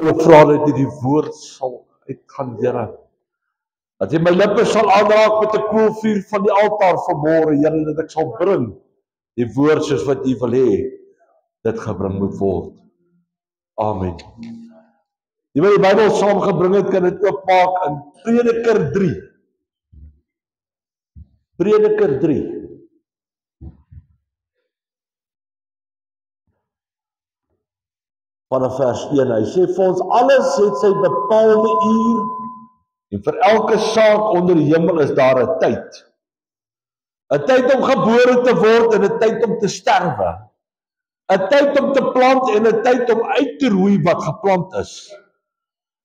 Ek vra dat U die woord sal uitgaan, Here. Dat jy my lippe sal aanraak met 'n koelvuur van die altaar vanmôre, Here, dat ek sal bring die woord soos wat U wil hê dit gebring moet word. Amen. Die wat die Bybel saamgebring het, kan dit oopmaak in Prediker 3. Prediker 3. Vanaf vers 1. Hy sê vir ons, alles het sy bepaalde uur, en vir elke saak onder die hemel is daar 'n tyd. 'n Tyd om gebore te word en 'n tyd om te sterwe. 'n Tyd om te plant en 'n tyd om uit te roei wat geplant is.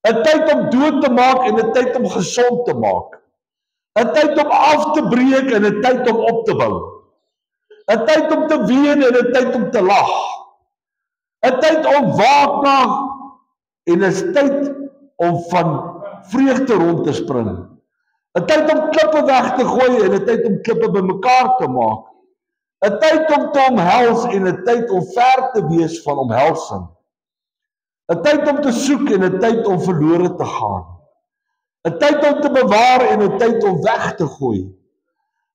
'n Tyd om dood te maak en 'n tyd om gesond te maak. 'n Tyd om af te breek en 'n tyd om op te bou. 'n Tyd om te ween en 'n tyd om te lag. 'n Tyd om waak na en 'n tyd om van vreugde rond te spring. 'n Tyd om klippe weg te gooi en 'n tyd om klippe bymekaar te maak. 'n Tyd om te omhels en 'n tyd om ver te wees van omhelsing. 'n Tyd om te soek en 'n tyd om verlore te gaan. 'n Tyd om te bewaar en 'n tyd om weg te gooi.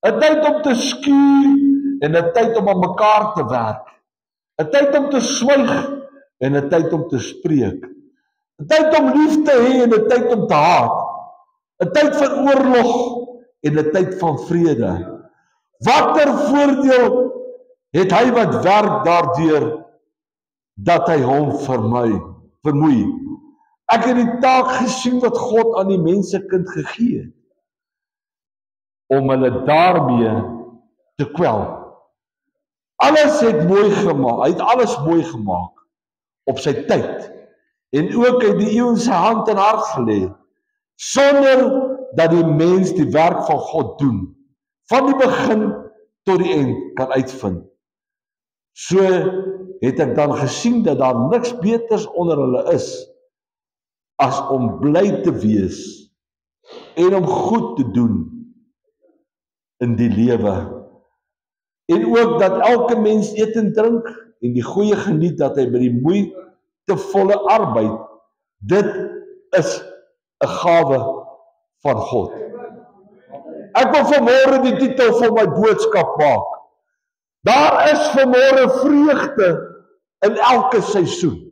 'n Tyd om te skuur en 'n tyd om aan mekaar te werk. 'n Tyd om te swyg en 'n tyd om te spreek. 'n Tyd om lief te hê en 'n tyd om te haat. 'n Tyd van oorlog en 'n tyd van vrede. Watter voordeel het hy wat werk daardeur dat hy hom vermoei? Ek het die taak gesien wat God aan die mensekind gegee het, om hulle daarmee te kwel. Alles het mooi gemaak, hy het alles mooi gemaak op sy tyd, en ook uit die eeuw sy hand en hart gelê, sonder dat die mens die werk van God doen, van die begin tot die eind kan uitvind. So het ek dan gesien dat daar niks beters onder hulle is, as om bly te wees, en om goed te doen in die lewe. En ook dat elke mens eet en drink, en die goeie geniet, dat hy by die moeitevolle arbeid, dit is 'n gawe van God. Ek wil vanmôre die titel van my boodskap maak. Daar is vanmôre vreugde in elke seisoen.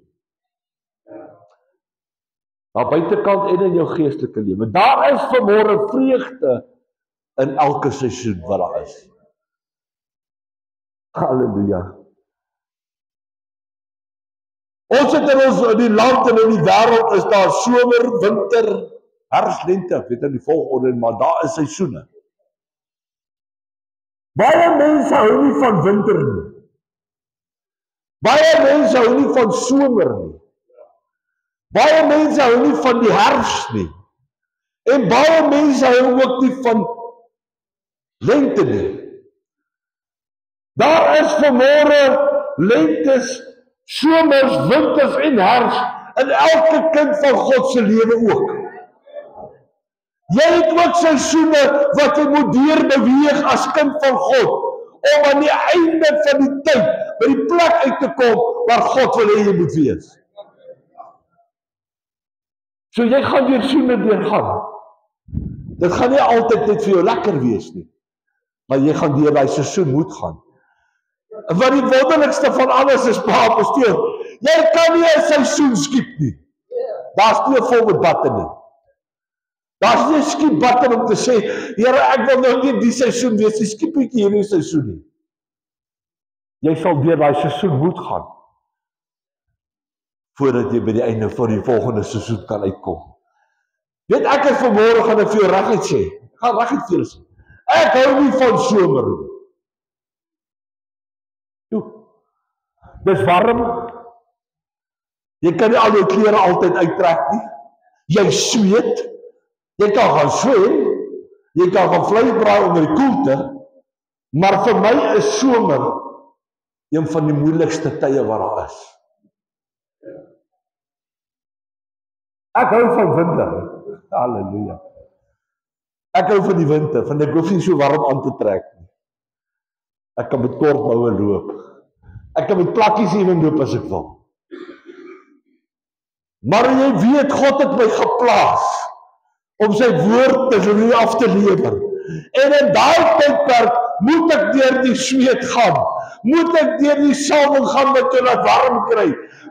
Daar buitekant en in jou geestelike lewe. Daar is vanmôre vreugde in elke seisoen wat daar is. Halleluja. Ons het in die land en in die wêreld is daar somer, winter, herfs, lente, weet in die volgorde, maar daar is seisoene. Baie mense hou nie van winter nie. Baie mense hou nie van somer nie. Baie mense hou nie van die herfs nie. En baie mense hou ook nie van lente nie. Daar is vanmôre lentes, somers, winters en herfs in elke kind van God se lewe ook. Jy het ook seisoene wat jy moet deurbeweeg as kind van God, om aan die einde van die tyd by die plek uit te kom waar God wil hê jy moet wees. So jy gaan deur seisoene deurgaan. Dit gaan nie altyd net vir jou lekker wees nie, maar jy gaan deur daai seisoen moet gaan. En wat die wonderlikste van alles is, pastoor, jy kan nie 'n seisoen skiep nie. Daar's nie 'n volgende button nie. Daar's nie 'n skiep button om te sê, Here, ek wil nou nie die seisoen wees, die skiep ek hierdie seisoen nie. Jy sal deur daai seisoen moet gaan, voordat jy by die einde van die volgende seisoen kan uitkom. Weet, ek het vanmôre gaan ek vir jou reguit sê, ek gaan reguit vir jou sê, ek hou nie van somer nie. Dis warm. Jy kan nie al jou klere altyd uittrek nie. Jy sweet. Jy kan gaan swem. Jy kan gaan vleis braai onder die koelte. Maar vir my is somer een van die moeilikste tye wat daar is. Ek hou van winter. Halleluja. Ek hou van die winter, want ek hoef nie so warm aan te trek nie. Ek kan met kort boue loop. Ek kan met plakkies ewen loop as ek wil. Maar jy weet, God het my geplaas om sy woord af te lewer. En in daai tydperk moet ek deur die sweet gaan. Moet ek deur die salwing gaan wat jou laat warm kry.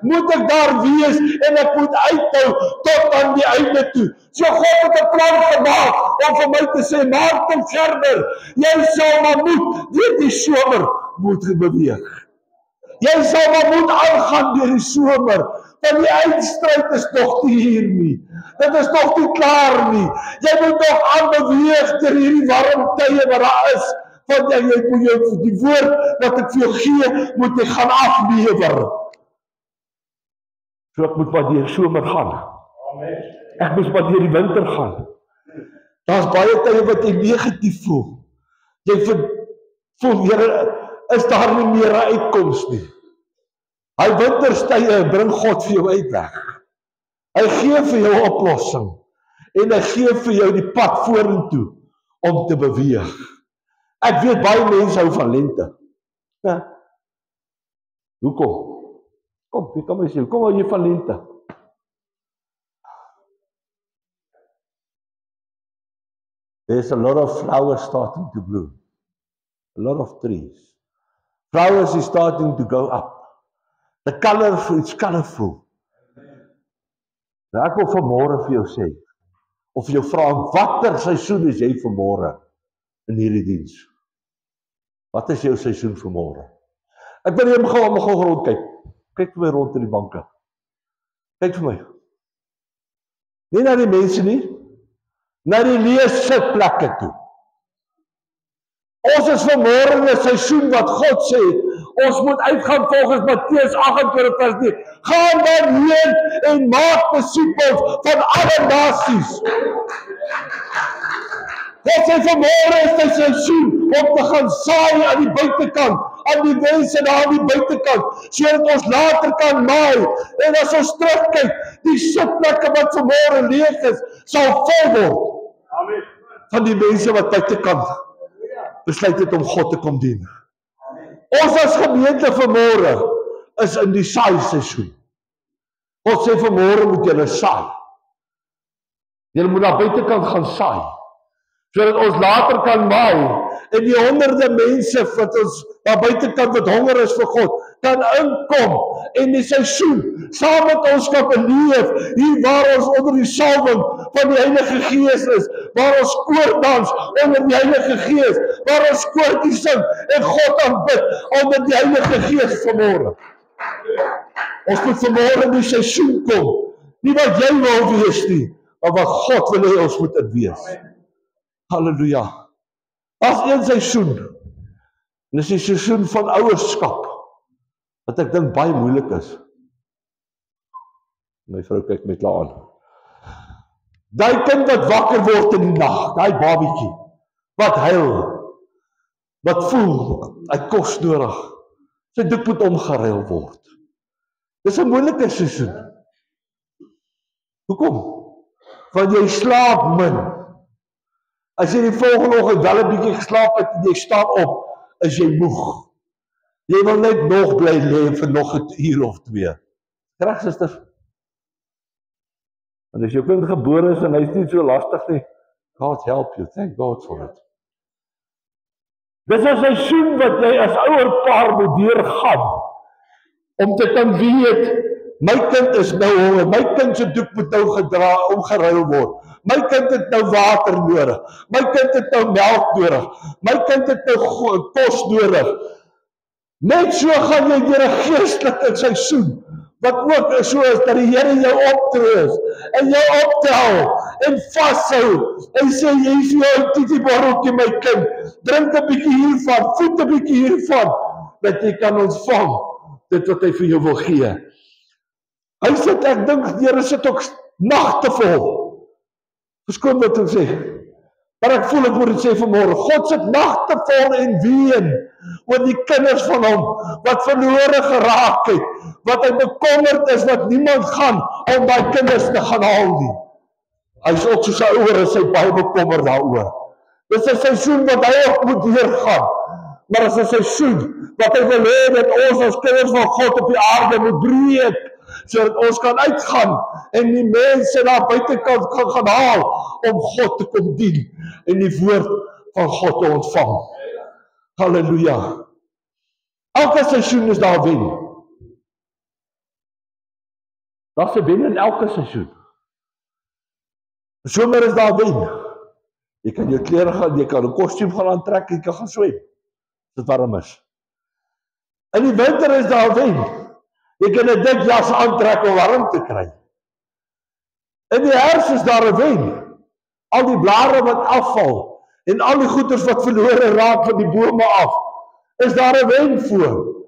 Moet ek daar wees en ek moet uithou tot aan die einde toe. So God het 'n plan gemaak om vir my te sê, Martin Gerber, jy sal maar moet deur die somer moet beweeg. Jy sal maar moet aangaan deur die somer, want die eindstryd is nog nie hier nie. Dit is nog nie klaar nie. Jy moet nog aanbeweeg deur hierdie warm tye wat daar is, want jy moet jou die woord wat ek vir jou gee, moet jy gaan aflewer. So ek moet maar deur somer gaan. Ek moet maar deur die winter gaan. Daar's baie tye wat jy negatief voel. Jy voel, Here, is daar nie meer 'n uitkoms nie. Hy winterstye bring God vir jou uitweg. Hy gee vir jou 'n oplossing en hy gee vir jou die pad vorentoe om te beweeg. Ek weet baie mense hou van lente. Ja. Hoekom? Kom, jy kan my sê, hoekom hou jy van lente? There's a lot of flowers starting to bloom. A lot of trees. Flowers is starting to go up. The color, it's colorful. Nou ek wil vanmôre vir jou sê, of vir jou vra, watter seisoen is jy vanmôre in hierdie diens? Wat is jou seisoen vanmôre? Ek wil net gou rond kyk. Kyk vir my rond in die banke. Kyk vir my. Nie na die mense nie, na die leesitplekke toe. Ons is vanmôre in 'n seisoen wat God sê, ons moet uitgaan volgens Matteus 28 vers 9. Gaan dan heen en maak disippels van alle nasies. God sê vanmôre is die seisoen om te gaan saai aan die buitekant, aan die mense daar aan die buitekant, sodat ons later kan maai. En as ons terugkyk, die sitplekke wat vanmôre leeg is, sal vol word. Amen. Van die mense wat buitekant besluit het om God te kom dien. Ons as gemeente vanmôre is in die saai seisoen. God sê vanmôre moet julle saai. Julle moet na buitekant gaan saai, sodat ons later kan maai en die honderde mense wat ons na buitekant wat honger is vir God, kan inkom en die seisoen saam met ons kan beleef, hier waar ons onder die salwing van die Heilige Gees is, waar ons koordans onder die Heilige Gees, waar ons koortjies sing en God aanbid onder die Heilige Gees vanmôre. Ons moet vanmôre in die seisoen kom, nie wat jy wil wees nie, maar wat God wil hê ons moet dit wees. Halleluja. As een seisoen, en dis die seisoen van ouerskap, wat ek dink baie moeilik is. My vrou kyk met haar aan. Daai kind wat wakker word in die nag, daai babietjie, wat huil, wat voel, hy kos nodig, sy doek moet omgeruil word. Dis 'n moeilike seisoen. Hoekom? Want jy slaap min. As jy die volgende oggend wel 'n bietjie geslaap het en jy staan op, is jy moeg. Jy wil net nog bly lê vir nog 'n uur of 2. Reg, susters? En as jou kind gebore is en hy's nie so lastig nie, God help you. Thank God for it. Dis 'n seisoen wat jy as ouer paar moet deurgaan om te kan weet, my kind is nou honger, my kind se doek moet nou omgeruil word. My kind het nou water nodig. My kind het nou melk nodig. My kind het nou kos nodig. Net so gaan jy deur 'n geestelike seisoen, wat ook so is dat die Here jou optree en jou optel en vashou en sê, jy is jou titieborreltjie my kind, drink 'n bietjie hiervan, voed 'n bietjie hiervan, dat jy kan ontvang dit wat hy vir jou wil gee. Hy sê, ek dink die Here sit ook nagte vol. Verskoon wat ek sê. Maar ek voel ek moet dit sê vanmôre. God sit nagte vol en ween oor die kinders van hom wat verlore geraak het, wat hy bekommerd is dat niemand gaan om daai kinders te gaan haal nie. Hy is ook soos 'n ouer en sy baie bekommerd daaroor. Dis 'n seisoen wat hy ook moet deurgaan. Maar dis 'n seisoen wat hy wil hê dat ons as kinders van God op die aarde moet breek sodat ons kan uitgaan en die mense daar buitekant kan gaan haal om God te kom dien en die woord van God te ontvang. Halleluja. Elke seisoen is daar wen. Daar's 'n wen in elke seisoen. Somer is daar wen. Jy kan jou klere gaan, jy kan 'n kostuum gaan aantrek, jy kan gaan swem. As dit warm is. In die winter is daar wen. Jy kan 'n dik jas aantrek om warm te kry. In die herfs is daar 'n wen. Al die blare wat afval en al die goeders wat verlore raak van die bome af, is daar 'n wen voor.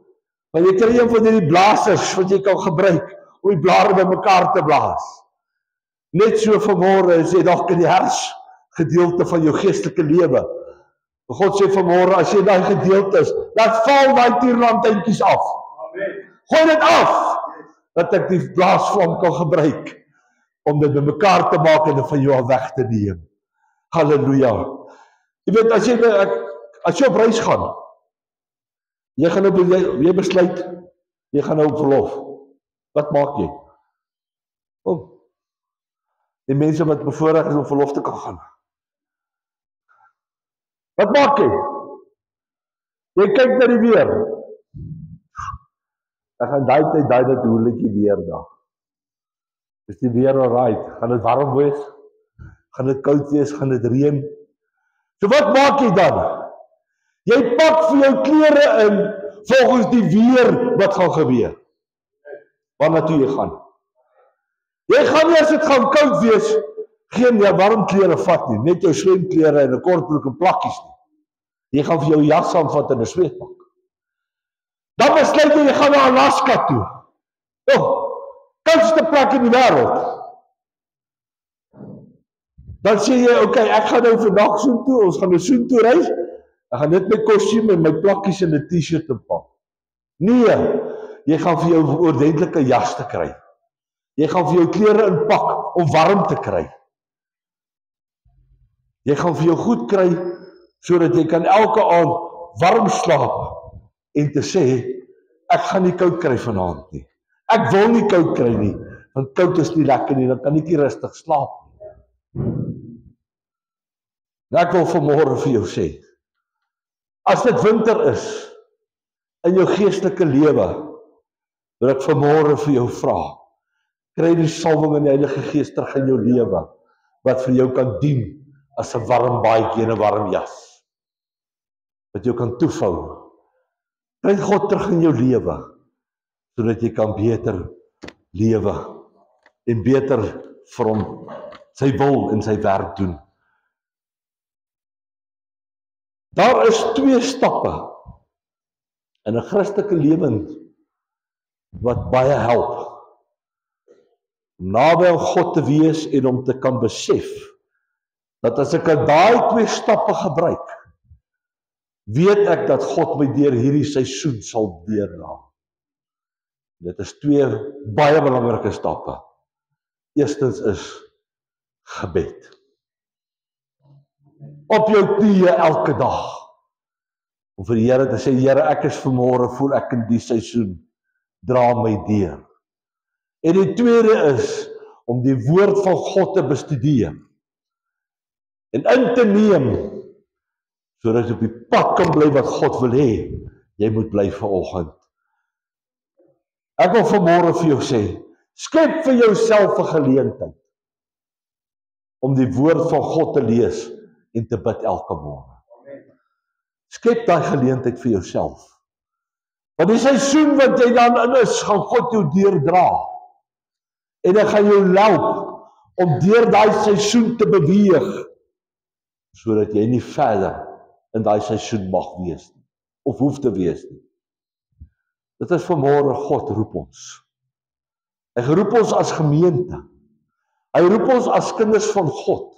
Want jy kry een van hierdie blasers wat jy kan gebruik om die blare bymekaar te blaas. Net so vanmôre is jy dalk in die herfsgedeelte van jou geestelike lewe. God sê vanmôre, as jy daai gedeelte is, laat val daai tierlantynkies af. Amen. Gooi dit af, dat ek die blaasvlam kan gebruik om dit bymekaar te maak en dit van jou af weg te neem. Halleluja. Jy weet, as jy op reis gaan, jy besluit, jy gaan nou op verlof. Wat maak jy? Die mense wat bevoorreg is om verlof te kan gaan. Wat maak jy? Jy kyk na die weer. Ek gaan daai tyd hoeletjie weer daar. Is die weer alright? Gaan dit warm wees? Gaan dit koud wees? Gaan dit reën? So wat maak jy dan? Jy pak vir jou klere in volgens die weer wat gaan gebeur. Waarna toe jy gaan? Jy gaan nie as dit gaan koud wees, geen warm klere vat nie, net jou swemklere en 'n kortbroek en plakkies nie. Jy gaan vir jou jas aanvat en 'n sweetpak. Dan besluit jy gaan na Alaska toe. Koudste plek in die wêreld. Dan sê jy, okay, ek gaan nou vandag soontoe, ons gaan nou soontoe reis. Ek gaan net my kostuum en my plakkies en 'n T-shirt inpak. Nee, jy gaan vir jou 'n ordentlike jas te kry. Jy gaan vir jou klere inpak om warm te kry. Jy gaan vir jou goed kry sodat jy kan elke aand warm slaap en te sê, ek gaan nie koud kry vanaand nie. Ek wil nie koud kry nie, want koud is nie lekker nie, dan kan ek nie rustig slaap nie. En ek wil vanmôre vir jou sê, as dit winter is in jou geestelike lewe, wil ek vanmôre vir jou vra, kry die salwing in die Heilige Gees terug in jou lewe, wat vir jou kan dien as 'n warm baadjie en 'n warm jas, wat jou kan toevou. Kry God terug in jou lewe, sodat jy kan beter lewe, en beter vir hom sy wil en sy werk doen. Daar is 2 stappe in 'n Christelike lewe wat baie help. Naby aan God te wees en om te kan besef, dat as ek daai 2 stappe gebruik, weet ek dat God my deur hierdie seisoen sal deurdra. Dit is 2 baie belangrike stappe. Eerstens is gebed. Op jou knieë elke dag. Om vir die Here te sê, Here, ek is vanmôre, voel ek in die seisoen, dra my deur. En die tweede is, om die woord van God te bestudeer. En in te neem, sodat jy op die pad kan bly wat God wil hê, jy moet bly vanoggend. Ek wil vanmôre vir jou sê, skep vir jouself 'n geleentheid, om die woord van God te lees, en te bid elke môre. Skep daai geleentheid vir jouself. Want die seisoen wat jy dan in is, gaan God jou deurdra. En hy gaan jou help om deur daai seisoen te beweeg, sodat jy nie verder in daai seisoen mag wees nie, of hoef te wees nie. Dit is vanmôre God roep ons. Hy roep ons as gemeente. Hy roep ons as kinders van God.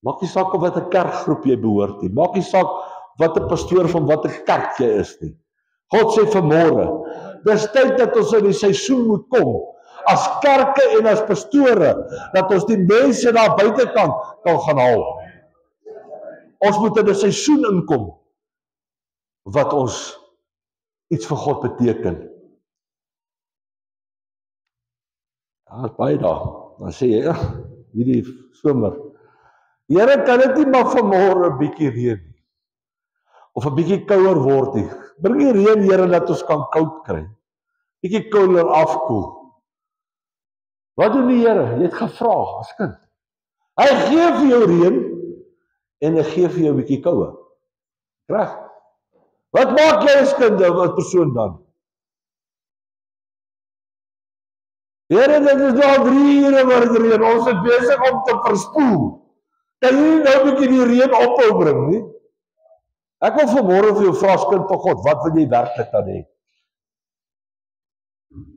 Maak nie saak of wat 'n kerkgroep jy behoort nie. Maak nie saak wat 'n pastoor van wat 'n kerk jy is nie. God sê vanmôre, dis tyd dat ons in die seisoen moet kom, as kerke en as pastore, dat ons die mense daar buitekant kan gaan haal. Ons moet in 'n seisoen inkom, wat ons iets vir God beteken. Daar's baie daar. Dan sê jy, ja, hierdie somer. Here, kan dit nie maar vanmôre 'n bietjie reën nie? Of 'n bietjie kouer word nie. Bring die reën, Here, dat ons kan koud kry. Bietjie kouer afkoel. Wat doen die Here? Jy het gevra as kind. Hy gee vir jou reën en hy gee vir jou 'n bietjie koue. Reg? Wat maak jy as kind, as persoon dan? Here, dit is nou 3 ure waar dit reën. Ons is besig om te verspoel. Kan jy nou 'n bietjie die reën ophou bring nie? Ek wil vanmôre vir jou vra as kind van God, wat wil jy werklik dan hê?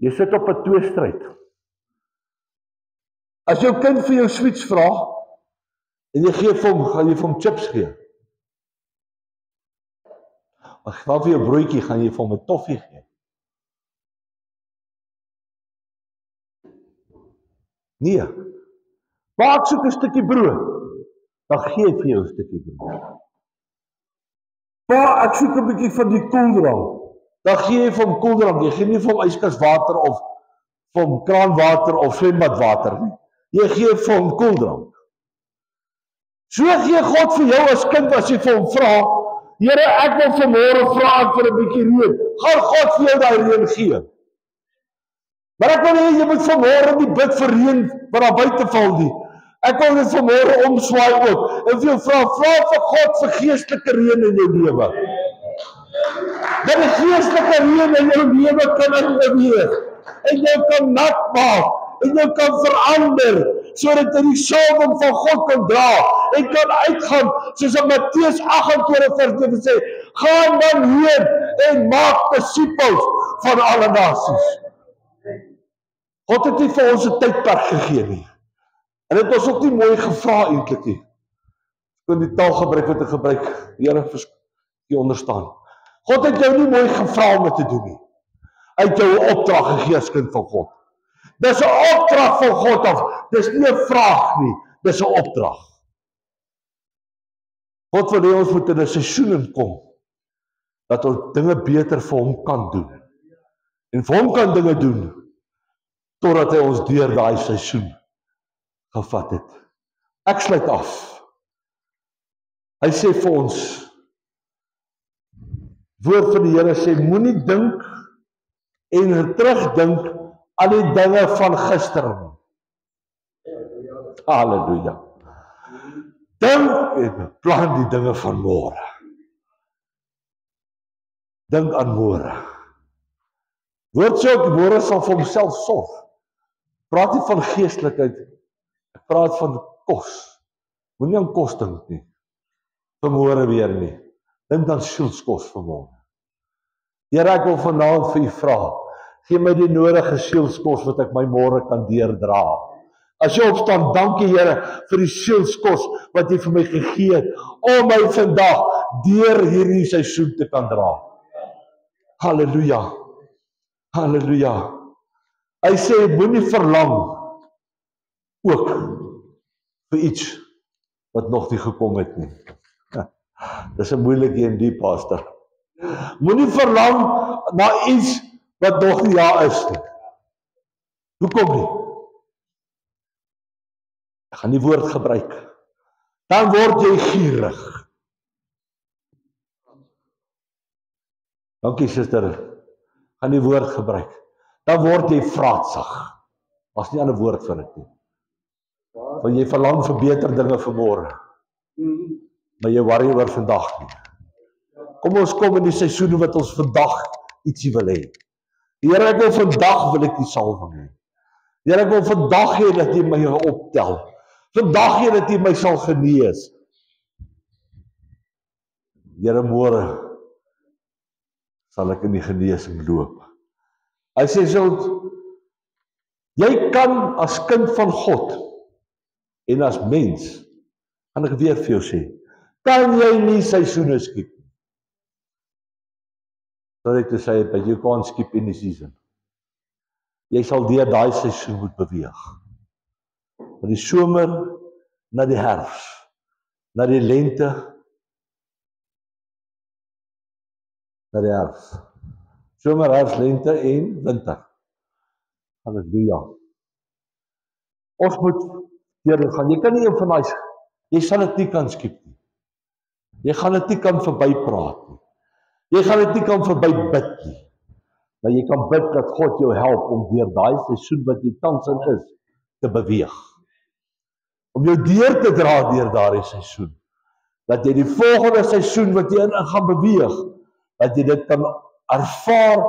Jy sit op 'n tweestryd. As jou kind vir jou sweets vra en jy gee vir hom, gaan jy vir hom chips gee. As hy vra vir jou broodjie, gaan jy vir hom 'n toffie gee. Nee. Maar ek soek 'n stukkie brood. Dan gee ek vir jou 'n stukkie brood. Maar ek soek 'n bietjie van die koeldrank. Dan gee jy vir hom koeldrank. Jy gee nie vir hom yskas-water of vir hom kraanwater of swembadwater nie. Jy gee vir hom koeldrank. So gee God vir jou as kind as jy vir hom vra, Here, ek wil vanmôre vra ek vir 'n bietjie reën. Gaan God vir jou daai reën gee. Maar ek wil hê jy moet vanmôre nie bid vir reën wat daar buite val nie. Ek wil dit vanmôre omswaai ook. En vir jou vra vir God vir geestelike reën in jou lewe. Dat die geestelike reën in jou lewe kan inbeweeg. En jou kan nat maak. En jou kan verander. Sodat jy die salwing van God kan dra. En kan uitgaan. Soos in Matteus 28 vers 9 sê. Gaan dan heen en maak disippels van alle nasies. God het nie vir ons 'n tydperk gegee nie. En dit was ook nie mooi gevra eintlik nie. Kon die taal gebruik wat ek gebruik, die Here jy onderstaan. God het jou nie mooi gevra om dit te doen nie. Hy het jou 'n opdrag gegee as kind van God. Dis 'n opdrag van God af. Dis nie 'n vraag nie, dis 'n opdrag. God wil hê ons moet in 'n seisoen inkom dat ons dinge beter vir hom kan doen. En vir hom kan dinge doen totdat hy ons deur daai seisoen gevat het. Ek sluit af. Hy sê vir ons, woord van die Here sê, moenie dink en terugdink aan die dinge van gister nie. Halleluja. Dink en plan die dinge van môre. Dink aan môre. Woord sê ook, môre sal vir homself sorg. Praat nie van geestelikheid, ek praat van kos. Moenie aan kos dink nie. Vanmôre weer nie. Dink aan sielskos vanmôre. Here, ek wil vanaand vir u vra, gee my die nodige sielskos wat ek my môre kan deurdra. As jy opstaan, dankie Here vir die sielskos wat jy vir my gegee het om my vandag deur hierdie seisoen te kan dra. Halleluja. Halleluja. Hy sê moenie verlang ook vir iets wat nog nie gekom het nie. Dis 'n moeilike en diep, pastor. Moenie verlang na iets wat nog nie daar is nie. Hoekom nie? Ek gaan die woord gebruik. Dan word jy gierig. Dankie suster. Gaan die woord gebruik. Dan word jy vraatsig. Daar's nie 'n ander woord vir dit nie. Want jy verlang vir beter dinge vir môre. Maar jy worry oor vandag nie. Kom ons kom in die seisoene wat ons vandag ietsie wil hê. Here, ek wil vandag wil ek die salwing hê. Here, ek wil vandag hê dat jy my optel. Vandag hê dat jy my sal genees. Here, môre sal ek in die genesing loop. Hy sê so, jy kan as kind van God en as mens, gaan ek weer vir jou sê, kan jy nie seisoene skiep. Sorry to say, but you can't skip any season. Jy sal deur daai seisoen moet beweeg. Van die somer na die herfs, na die lente, na die herfs. Somer, herfs, lente en winter. Halleluja. Ons moet deur dit gaan. Jy kan nie een van daai, jy sal dit nie kan skiep nie. Jy gaan dit nie kan verbypraat nie. Jy gaan dit nie kan verby bid nie. Maar jy kan bid dat God jou help om deur daai seisoen wat jy tans in is, te beweeg. Om jou deur te dra deur daardie seisoen. Dat jy die volgende seisoen wat jy in gaan beweeg, dat jy dit kan ervaar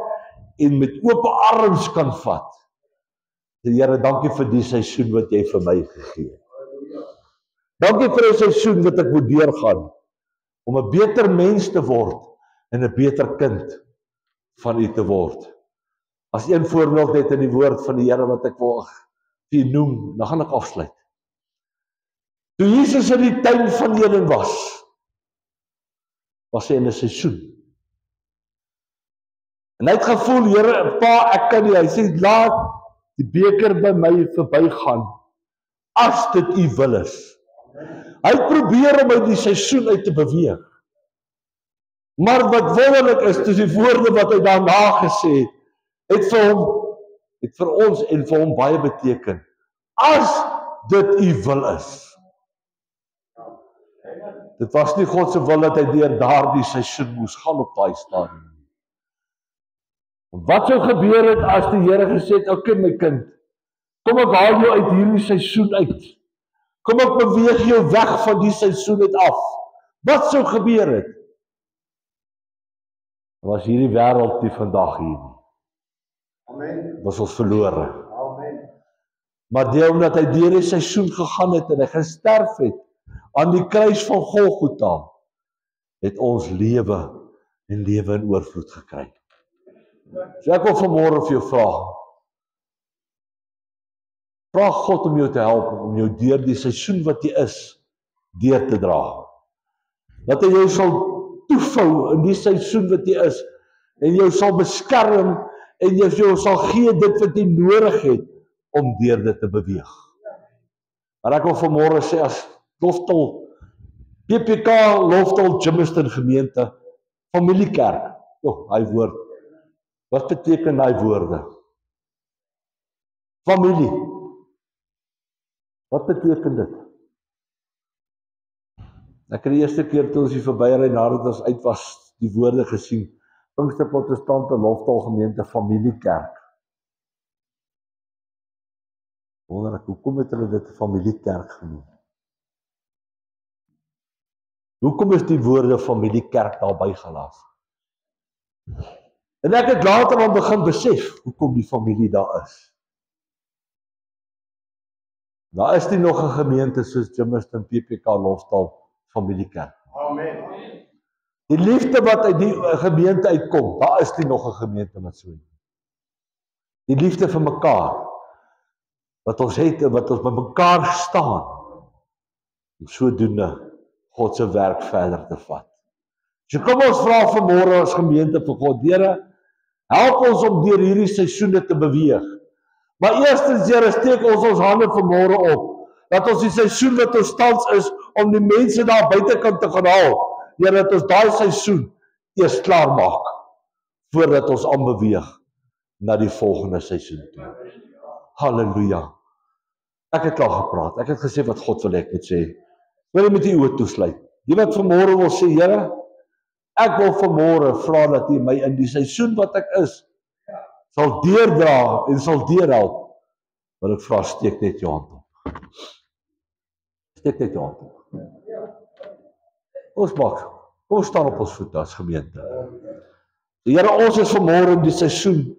en met oop arms kan vat. Here, dankie vir die seisoen wat jy vir my gegee het. Dankie vir die seisoen wat ek moet deurgaan, om 'n beter mens te word en 'n beter kind van U te word. As een voorbeeld net in die woord van die Here wat ek wil vir u noem, dan gaan ek afsluit. Toe Jesus in die tuin van Eden was hy in 'n seisoen. En hy het gevoel, Here, Pa, ek kan nie. Hy sê, laat die beker by my verbygaan, as dit U wil is. Hy het probeer om uit die seisoen uit te beweeg. Maar wat wonderlik is, dis die woorde wat hy daarna gesê het, het vir ons en vir hom baie beteken. As dit U wil is. Dit was nie God se wil dat hy deur daardie seisoen moes gaan op daai stadium. Wat sou gebeur het as die Here gesê het, okay my kind, kom ek haal jou uit hierdie seisoen uit. Kom ek beweeg jou weg van die seisoen uit af. Wat sou gebeur het? Was hierdie wêreld nie vandag hier nie. Amen. Was ons verlore. Amen. Maar omdat hy deur die seisoen gegaan het en hy gesterf het aan die kruis van Golgotha, het ons lewe en lewe in oorvloed gekry. So ek wil vanmôre vir jou vra. Vra God om jou te help, om jou deur die seisoen wat jy is, deur te dra. Dat hy jou sal toevou in die seisoen wat jy is, en jou sal beskerm, en jou sal gee dit wat jy nodig het, om deur dit te beweeg. Maar ek wil vanmôre sê, as Loftel, PPK Loftel Germiston gemeente, familiekerk, hy woord, wat beteken daai woorde? Familie. Wat beteken dit? Ek het die eerste keer toe ons hier verbyry nadat ons uit was, die woorde gesien, Pinkster Protestante Loftel gemeente familiekerk. Wonderlik, hoekom het hulle dit 'n familiekerk genoem? Hoekom is die woorde familiekerk daarby gelaat? En ek het later dan begin besef, hoekom die familie daar is. Daar is nie nog 'n gemeente soos Germiston PPK Loftel familiekerk. Amen. Die liefde wat uit die gemeente uitkom, daar is nie nog 'n gemeente wat so is. Die liefde vir mekaar, wat ons het en wat ons by mekaar staan, om sodoende God se werk verder te vat. So kom ons vra vanmôre as gemeente vir God, Here, help ons om deur hierdie seisoene te beweeg. Maar eerstens, Here, steek ons hande vanmôre op, dat ons die seisoen wat ons tans is, om die mense daar buitekant te gaan haal, Here, dat ons daai seisoen eers klaar maak, voordat ons aanbeweeg na die volgende seisoen toe. Halleluja. Ek het klaar gepraat, ek het gesê wat God wil ek moet sê. Wil jy met die oë toesluit? Die wat vanmôre wil sê, Here, ek wil vanmôre vra dat U my in die seisoen wat ek is, sal deurdra en sal deurhelp. Wil ek vra, steek net jou hand op. Steek net jou hand op. Kom staan op ons voete as gemeente. Here, ons is vanmôre in die seisoen